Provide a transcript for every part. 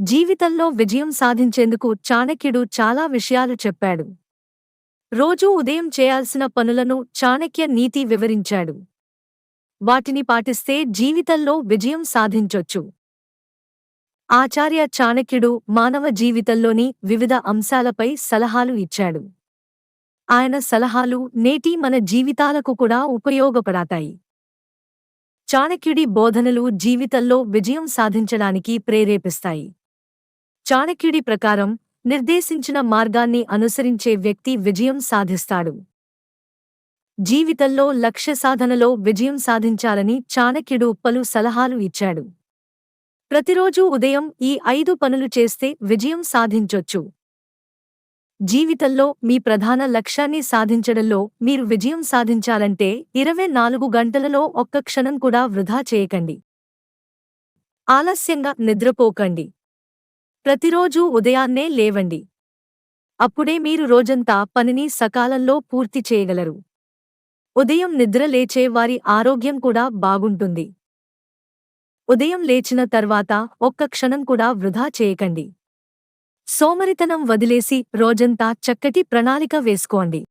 జీవితంలో విజయం సాధించేందుకు చాణక్యుడు చాలా విషయాలు చెప్పాడు. రోజూ ఉదయం చేయాల్సిన పనులను చాణక్య నీతి వివరించాడు. వాటిని పాటిస్తే జీవితంలో విజయం సాధించొచ్చు. ఆచార్య చాణక్యుడు మానవ జీవితంలోని వివిధ అంశాలపై సలహాలు ఇచ్చాడు. ఆయన సలహాలు నేటి మన జీవితాలకు కూడా ఉపయోగపడతాయి. చాణక్యుడి బోధనలు జీవితంలో విజయం సాధించడానికి ప్రేరేపిస్తాయి. చాణక్యుడి ప్రకారం నిర్దేశించిన మార్గాన్ని అనుసరించే వ్యక్తి విజయం సాధిస్తాడు. జీవితంలో లక్ష్య సాధనలో విజయం సాధించాలని చాణక్యుడు పలు సలహాలు ఇచ్చాడు. ప్రతిరోజూ ఉదయం ఈ 5 పనులు చేస్తే విజయం సాధించొచ్చు. జీవితంలో మీ ప్రధాన లక్ష్యాన్ని సాధించడంలో మీరు విజయం సాధించాలంటే 24 గంటలలో ఒక్క క్షణం కూడా వృధా చేయకండి. ఆలస్యంగా నిద్రపోకండి. ప్రతిరోజూ ఉదయాన్నే లేవండి. అప్పుడే మీరు రోజంతా పనిని సకాలంలో పూర్తి చేయగలరు. ఉదయం నిద్ర లేచే వారి ఆరోగ్యం కూడా బాగుంటుంది. ఉదయం లేచిన తర్వాత ఒక్క క్షణం కూడా వృధా చేయకండి. సోమరితనం వదిలేసి రోజంతా చక్కటి ప్రణాళిక వేసుకోండి.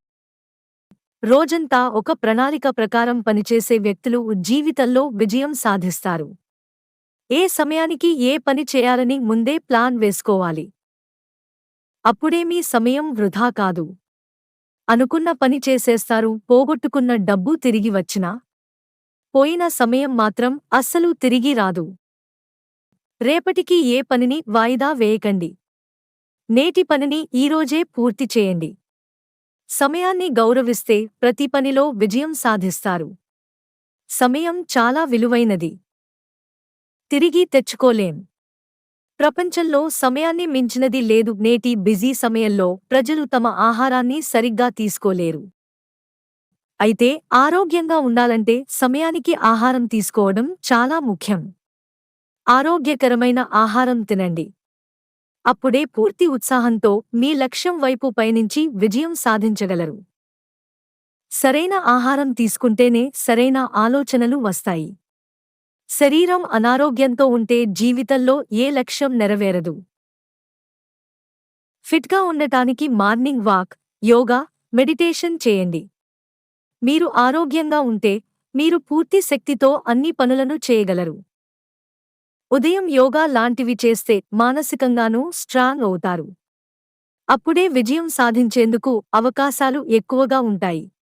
రోజంతా ఒక ప్రణాళిక ప్రకారం పనిచేసే వ్యక్తులు జీవితంలో విజయం సాధిస్తారు. ఏ సమయానికి ఏ పని చేయాలని ముందే ప్లాన్ వేసుకోవాలి. అప్పుడే మీ సమయం వృధా కాదు. అనుకున్న పని చేసేస్తారు. పోగొట్టుకున్న డబ్బు తిరిగి వచ్చినా పోయిన సమయం మాత్రం అస్సలు తిరిగి రాదు. రేపటికి ఏ పనిని వాయిదా వేయకండి. నేటి పనిని ఈరోజే పూర్తి చేయండి. సమయాన్ని గౌరవిస్తే ప్రతి పనిలో విజయం సాధిస్తారు. సమయం చాలా విలువైనది. తిరిగి తెచ్చుకోలేం. ప్రపంచంలో సమయాన్ని మించినది లేదు. నేటి బిజీ సమయంలో ప్రజలు తమ ఆహారాన్ని సరిగ్గా తీసుకోలేరు. అయితే ఆరోగ్యంగా ఉండాలంటే సమయానికి ఆహారం తీసుకోవడం చాలా ముఖ్యం. ఆరోగ్యకరమైన ఆహారం తినండి. అప్పుడే పూర్తి ఉత్సాహంతో మీ లక్ష్యం వైపు పయనించి విజయం సాధించగలరు. సరైన ఆహారం తీసుకుంటేనే సరైన ఆలోచనలు వస్తాయి. శరీరం అనారోగ్యంతో ఉంటే జీవితంలో ఏ లక్ష్యం నెరవేరదు. ఫిట్గా ఉండటానికి మార్నింగ్ వాక్, యోగా, మెడిటేషన్ చేయండి. మీరు ఆరోగ్యంగా ఉంటే మీరు పూర్తి శక్తితో అన్ని పనులను చేయగలరు. ఉదయం యోగా లాంటివి చేస్తే మానసికంగానూ స్ట్రాంగ్ అవుతారు. అప్పుడే విజయం సాధించేందుకు అవకాశాలు ఎక్కువగా ఉంటాయి.